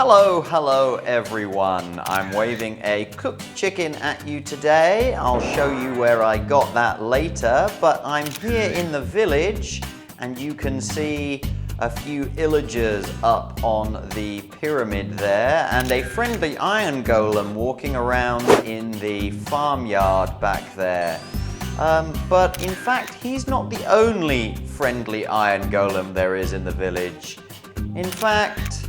Hello everyone. I'm waving a cooked chicken at you today. I'll show you where I got that later, but I'm here in the village and you can see a few illagers up on the pyramid there and a friendly iron golem walking around in the farmyard back there. But in fact, he's not the only friendly iron golem there is in the village. In fact,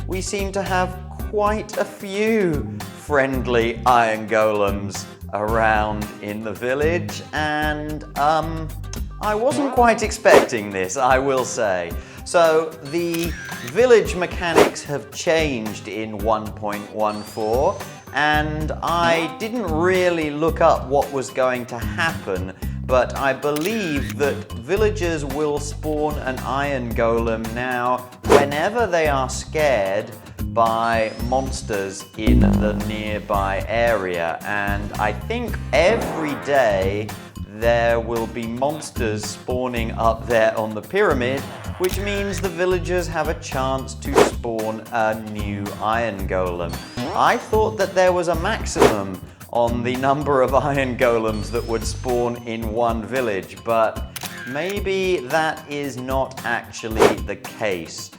we seem to have quite a few friendly iron golems around in the village, and I wasn't quite expecting this, I will say. So the village mechanics have changed in 1.14, and I didn't really look up what was going to happen, but I believe that villagers will spawn an iron golem now whenever they are scared by monsters in the nearby area. And I think every day there will be monsters spawning up there on the pyramid, which means the villagers have a chance to spawn a new iron golem. I thought that there was a maximum on the number of iron golems that would spawn in one village, but maybe that is not actually the case.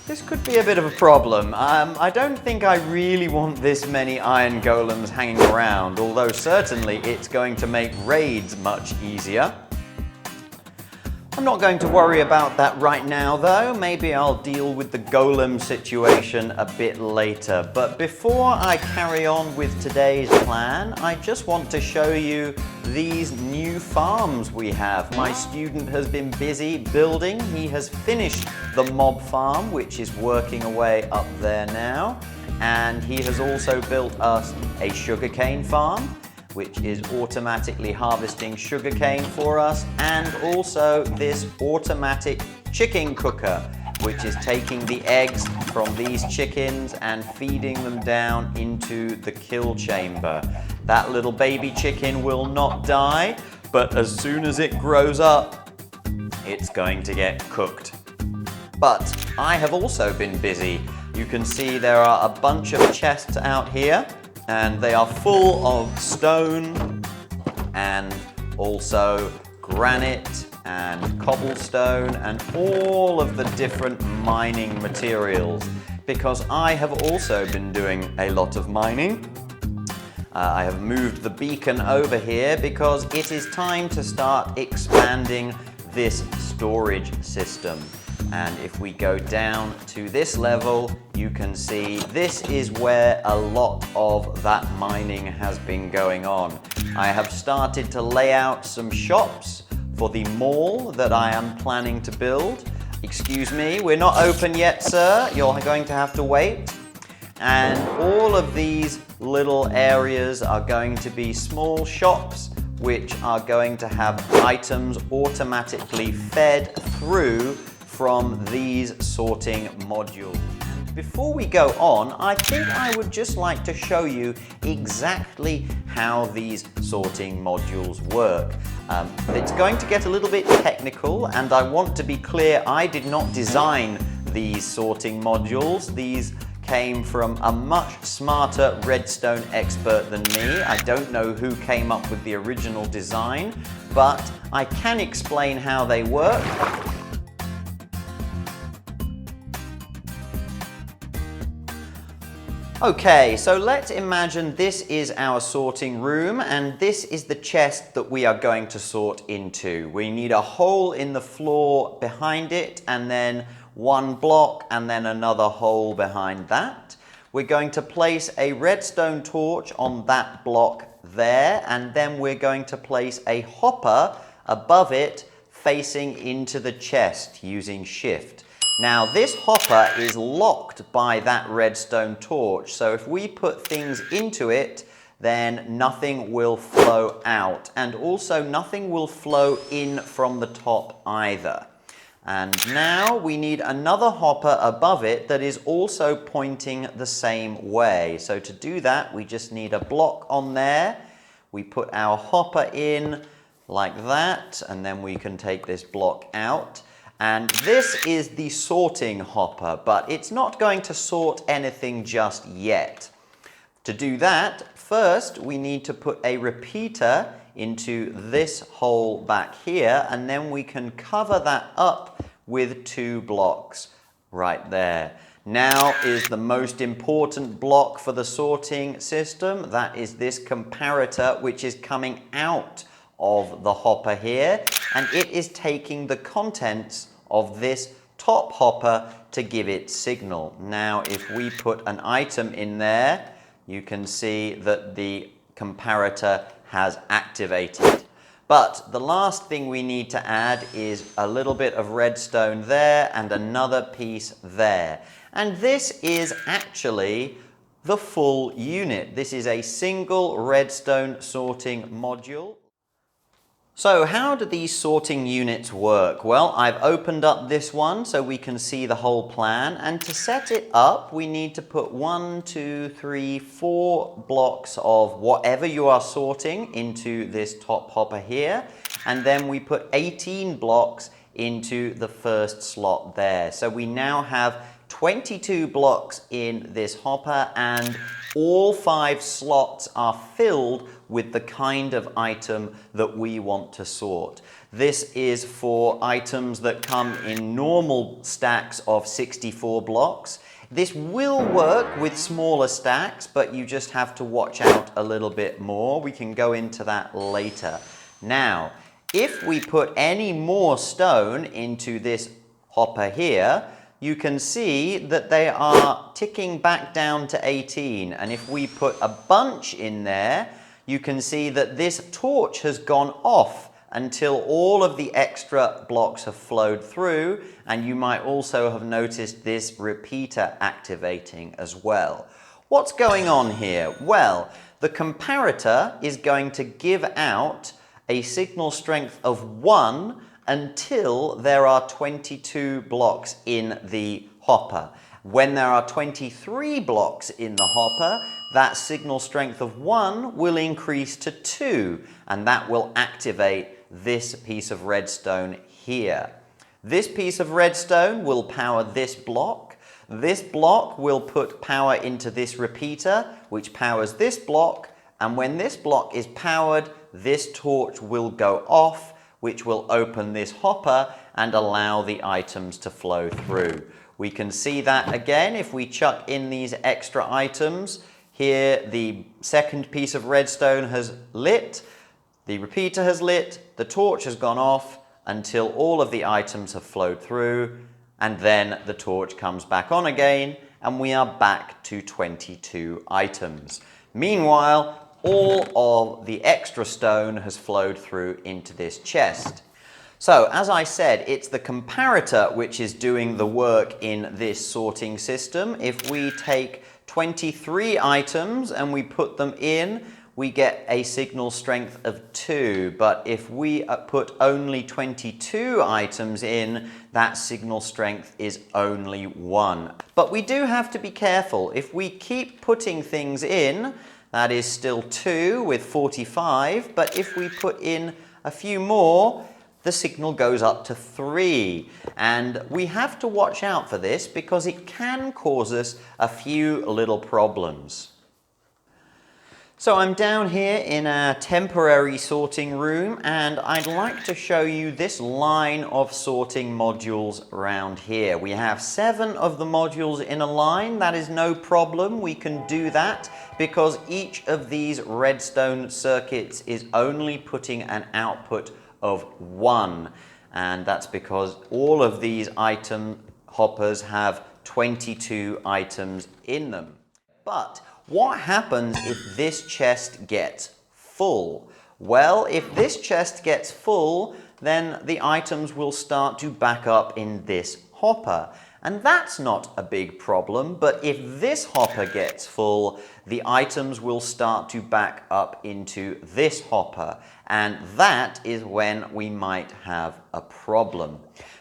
This could be a bit of a problem. I don't think I really want this many iron golems hanging around, although certainly it's going to make raids much easier. I'm not going to worry about that right now though. Maybe I'll deal with the golem situation a bit later. But before I carry on with today's plan, I just want to show you these new farms we have. My student has been busy building. He has finished the mob farm, which is working away up there now. And he has also built us a sugarcane farm, which is automatically harvesting sugarcane for us, and also this automatic chicken cooker, which is taking the eggs from these chickens and feeding them down into the kill chamber. That little baby chicken will not die, but as soon as it grows up, it's going to get cooked. But I have also been busy. You can see there are a bunch of chests out here, and they are full of stone and also granite and cobblestone and all of the different mining materials, because I have also been doing a lot of mining. I have moved the beacon over here because it is time to start expanding this storage system. And if we go down to this level, you can see this is where a lot of that mining has been going on. I have started to lay out some shops for the mall that I am planning to build. Excuse me, we're not open yet, sir. You're going to have to wait. And all of these little areas are going to be small shops which are going to have items automatically fed through from these sorting modules. Before we go on, I think I would just like to show you exactly how these sorting modules work. It's going to get a little bit technical, and I want to be clear, I did not design these sorting modules. These came from a much smarter redstone expert than me. I don't know who came up with the original design, but I can explain how they work. Okay, so let's imagine this is our sorting room, and this is the chest that we are going to sort into. We need a hole in the floor behind it, and then one block, and then another hole behind that. We're going to place a redstone torch on that block there, and then we're going to place a hopper above it facing into the chest using shift. Now this hopper is locked by that redstone torch, so if we put things into it, then nothing will flow out, and also nothing will flow in from the top either. And now we need another hopper above it that is also pointing the same way. So to do that, we just need a block on there. We put our hopper in like that, and then we can take this block out. And this is the sorting hopper, but it's not going to sort anything just yet. To do that, first we need to put a repeater into this hole back here, and then we can cover that up with 2 blocks right there. Now is the most important block for the sorting system. That is this comparator, which is coming out of the hopper here, and it is taking the contents of this top hopper to give it signal. Now, if we put an item in there, you can see that the comparator has activated. But the last thing we need to add is a little bit of redstone there and another piece there. And this is actually the full unit. This is a single redstone sorting module. So how do these sorting units work? Well, I've opened up this one so we can see the whole plan, and to set it up we need to put 1, 2, 3, 4 blocks of whatever you are sorting into this top hopper here, and then we put 18 blocks into the first slot there. So we now have 22 blocks in this hopper, and all 5 slots are filled with the kind of item that we want to sort. This is for items that come in normal stacks of 64 blocks. This will work with smaller stacks, but you just have to watch out a little bit more. We can go into that later. Now, if we put any more stone into this hopper here, you can see that they are ticking back down to 18. And if we put a bunch in there, you can see that this torch has gone off until all of the extra blocks have flowed through. And you might also have noticed this repeater activating as well. What's going on here? Well, the comparator is going to give out a signal strength of 1 until there are 22 blocks in the hopper. When there are 23 blocks in the hopper, that signal strength of 1 will increase to 2, and that will activate this piece of redstone here. This piece of redstone will power this block. This block will put power into this repeater, which powers this block, and when this block is powered, this torch will go off, which will open this hopper and allow the items to flow through. We can see that again if we chuck in these extra items. Here the second piece of redstone has lit, the repeater has lit, the torch has gone off until all of the items have flowed through, and then the torch comes back on again and we are back to 22 items. Meanwhile, all of the extra stone has flowed through into this chest. So, as I said, it's the comparator which is doing the work in this sorting system. If we take 23 items and we put them in, we get a signal strength of 2. But if we put only 22 items in, that signal strength is only 1. But we do have to be careful. If we keep putting things in, that is still 2 with 45, but if we put in a few more, the signal goes up to 3. And we have to watch out for this because it can cause us a few little problems. So I'm down here in a temporary sorting room, and I'd like to show you this line of sorting modules around here. We have 7 of the modules in a line. That is no problem. We can do that because each of these redstone circuits is only putting an output of 1. And that's because all of these item hoppers have 22 items in them. But what happens if this chest gets full? Well, if this chest gets full, then the items will start to back up in this hopper. And that's not a big problem, but if this hopper gets full, the items will start to back up into this hopper. And that is when we might have a problem.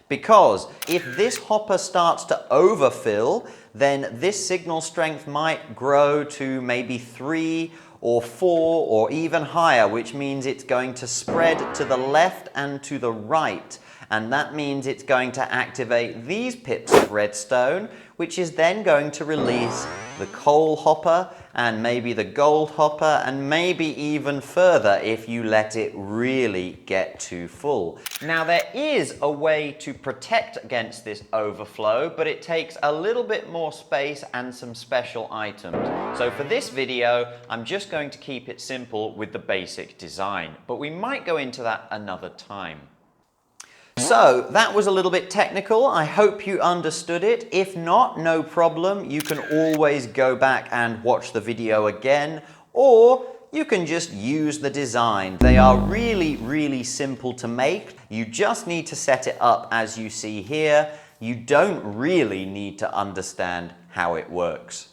Because if this hopper starts to overfill, then this signal strength might grow to maybe 3 or 4 or even higher, which means it's going to spread to the left and to the right. And that means it's going to activate these pips of redstone, which is then going to release the coal hopper and maybe the gold hopper and maybe even further if you let it really get too full. Now there is a way to protect against this overflow, but it takes a little bit more space and some special items. So for this video, I'm just going to keep it simple with the basic design, but we might go into that another time. So that was a little bit technical. I hope you understood it. If not, no problem. You can always go back and watch the video again, or you can just use the design. They are really, really simple to make. You just need to set it up as you see here. You don't really need to understand how it works.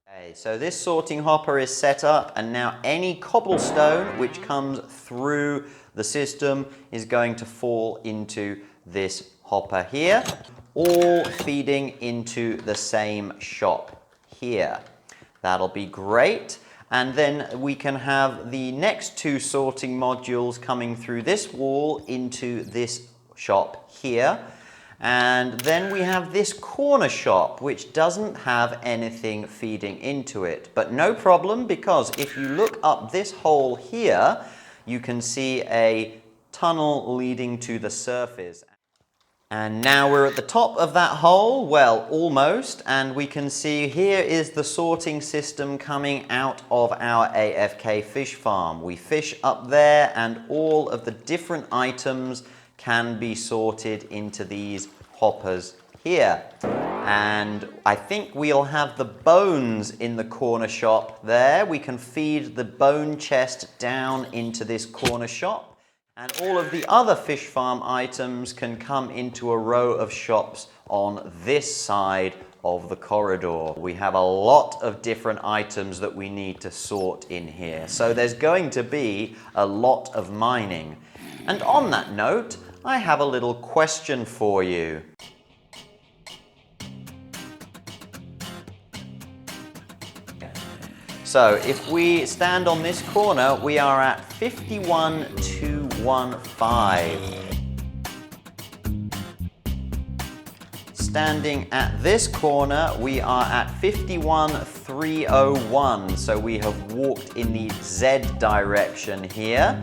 Okay, so this sorting hopper is set up, and now any cobblestone which comes through the system is going to fall into this hopper here, all feeding into the same shop here. That'll be great. And then we can have the next two sorting modules coming through this wall into this shop here. And then we have this corner shop, which doesn't have anything feeding into it. But no problem, because if you look up this hole here, you can see a tunnel leading to the surface. And now we're at the top of that hole, well, almost, and we can see here is the sorting system coming out of our AFK fish farm. We fish up there, and all of the different items can be sorted into these hoppers here. And I think we'll have the bones in the corner shop there. We can feed the bone chest down into this corner shop. And all of the other fish farm items can come into a row of shops on this side of the corridor. We have a lot of different items that we need to sort in here. So there's going to be a lot of mining. And on that note, I have a little question for you. So if we stand on this corner, we are at 51,215. Standing at this corner, we are at 51,301. So we have walked in the Z direction here.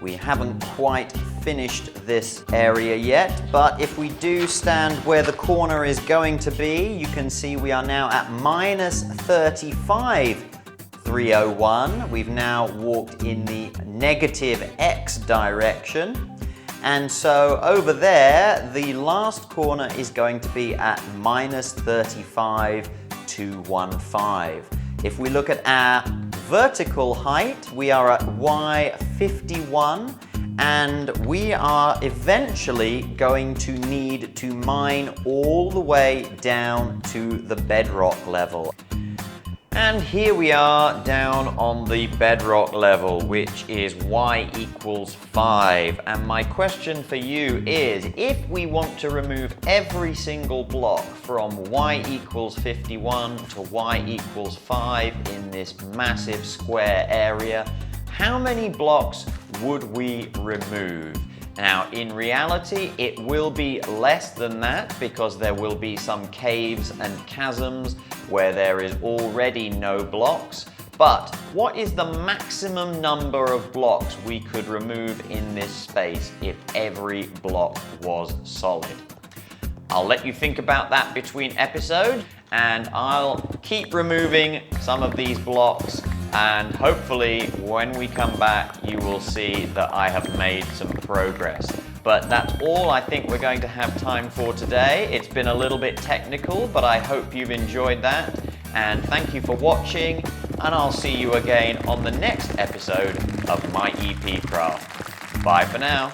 We haven't quite finished this area yet, but if we do stand where the corner is going to be, you can see we are now at minus 35,301. We've now walked in the negative X direction. And so over there, the last corner is going to be at minus 35,215. If we look at our vertical height, we are at Y51, and we are eventually going to need to mine all the way down to the bedrock level. And here we are down on the bedrock level, which is Y equals 5. And my question for you is, if we want to remove every single block from Y equals 51 to Y equals 5 in this massive square area, how many blocks would we remove? Now, in reality, it will be less than that because there will be some caves and chasms where there is already no blocks. But what is the maximum number of blocks we could remove in this space if every block was solid? I'll let you think about that between episodes, and I'll keep removing some of these blocks, and hopefully when we come back you will see that I have made some progress. But that's all I think we're going to have time for today. It's been a little bit technical, but I hope you've enjoyed that, and thank you for watching, and I'll see you again on the next episode of MYEPCraft. Bye for now.